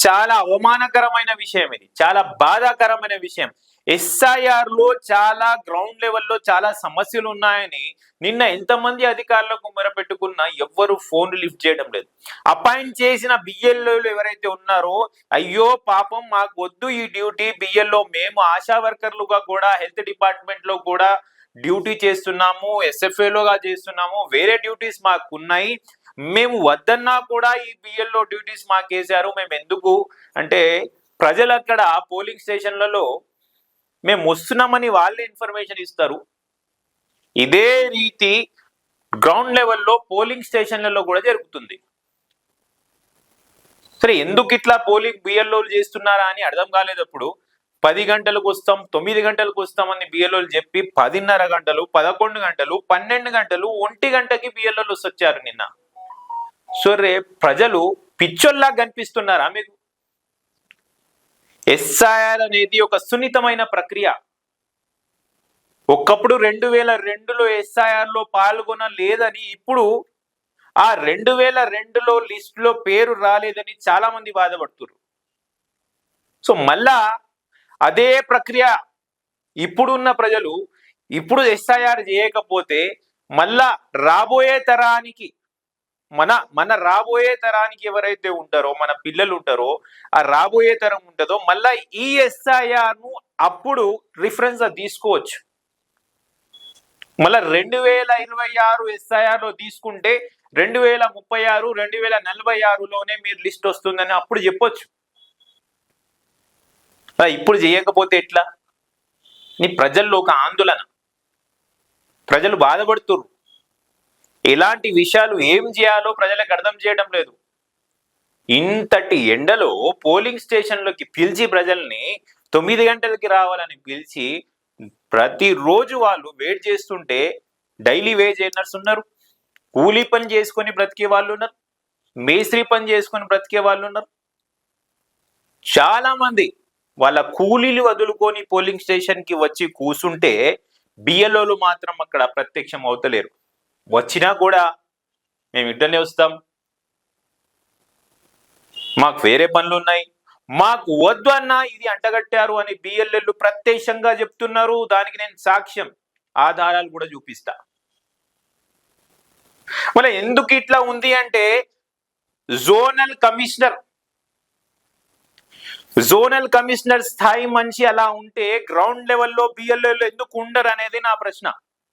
చాలా అవమానకరమైన విషయం, ఇది చాలా బాధాకరమైన విషయం. ఎస్ఐఆర్ లో చాలా గ్రౌండ్ లెవెల్లో చాలా సమస్యలు ఉన్నాయని నిన్న ఎంతమంది అధికారులకు మొరపెట్టుకున్నా ఎవ్వరు ఫోన్ లిఫ్ట్ చేయడం లేదు. అపాయింట్ చేసిన బిఎల్ఓలు ఎవరైతే ఉన్నారో, అయ్యో పాపం మాకు వద్దు ఈ డ్యూటీ, బిఎల్ఓ మేము ఆశా వర్కర్లుగా కూడా హెల్త్ డిపార్ట్మెంట్ లో కూడా డ్యూటీ చేస్తున్నాము, ఎస్ఎఫ్ఏలోగా చేస్తున్నాము, వేరే డ్యూటీస్ మాకు ఉన్నాయి, మేము వద్దన్నా కూడా ఈ బిఎల్ఓ డ్యూటీస్ మాకేసారు, మేము ఎందుకు అంటే ప్రజలు అక్కడ పోలింగ్ స్టేషన్లలో మేము వస్తున్నామని వాళ్ళే ఇన్ఫర్మేషన్ ఇస్తారు. ఇదే రీతి గ్రౌండ్ లెవెల్లో పోలింగ్ స్టేషన్లలో కూడా జరుగుతుంది. సరే, ఎందుకు ఇట్లా పోలింగ్ బిఎల్ఓలు చేస్తున్నారా అని అర్థం కాలేదప్పుడు 10 గంటలకు వస్తాం, 9 గంటలకు వస్తామని బిఎల్ఓలు చెప్పి 10:30 గంటలు, 11 గంటలు, 12 గంటలు, 1 గంటకి బిఎల్ఓలు వచ్చారు నిన్న. సో ప్రజలు పిచ్చోల్లా కనిపిస్తున్నారా మీకు? ఎస్ఐఆర్ అనేది ఒక సున్నితమైన ప్రక్రియ. ఒకప్పుడు 2002లో ఎస్ఐఆర్ లో పాల్గొనలేదని, ఇప్పుడు ఆ 2002లో లిస్ట్ లో పేరు రాలేదని చాలా మంది బాధపడుతున్నారు. సో మళ్ళా అదే ప్రక్రియ ఇప్పుడున్న ప్రజలు ఇప్పుడు ఎస్ఐఆర్ చేయకపోతే మళ్ళా రాబోయే తరానికి మన రాబోయే తరానికి ఎవరైతే ఉంటారో, మన పిల్లలు ఉంటారో, ఆ రాబోయే తరం ఉంటుందో మళ్ళా ఈ ఎస్ఐఆర్ ను అప్పుడు రిఫరెన్స్ తీసుకోవచ్చు. మళ్ళా 2026 ఎస్ఐఆర్ లో తీసుకుంటే 2036, 2046లోనే మీరు లిస్ట్ వస్తుందని అప్పుడు చెప్పొచ్చు. ఇప్పుడు చేయకపోతే ఎట్లా? నీ ప్రజల్లో ఒక ఆందోళన, ప్రజలు బాధపడుతున్నారు. ఎలాంటి విషయాలు ఏం చేయాలో ప్రజలకు అర్థం చేయడం లేదు. ఇంతటి ఎండలో పోలింగ్ స్టేషన్లోకి పిలిచి ప్రజల్ని 9 గంటలకి రావాలని పిలిచి ప్రతిరోజు వాళ్ళు వెయిట్ చేస్తుంటే డైలీ వేజ్ ఎర్నర్స్ ఉన్నారు, కూలీ పని చేసుకొని బ్రతికే వాళ్ళు ఉన్నారు, మేస్త్రి పని చేసుకొని బ్రతికే వాళ్ళు ఉన్నారు. చాలా మంది వాళ్ళ కూలీలు వదులుకొని పోలింగ్ స్టేషన్ కి వచ్చి కూర్చుంటే బిఎల్ఓలు మాత్రం అక్కడ ప్రత్యక్షం అవుతలేరు. వచ్చినా కూడా మేము ఇద్దరినే వస్తాం, మాకు వేరే పనులు ఉన్నాయి, మాకు వద్దు అన్నా ఇది అంటగట్టారు అని బిఎల్ఎల్లు ప్రత్యక్షంగా చెప్తున్నారు. దానికి నేను సాక్ష్యం, ఆధారాలు కూడా చూపిస్తా. మళ్ళీ ఎందుకు ఇట్లా ఉంది అంటే జోనల్ కమిషనర్ స్థాయి మనిషి అలా ఉంటే గ్రౌండ్ లెవెల్లో బిఎల్ఎల్ ఎందుకు ఉండరు అనేది నా ప్రశ్న.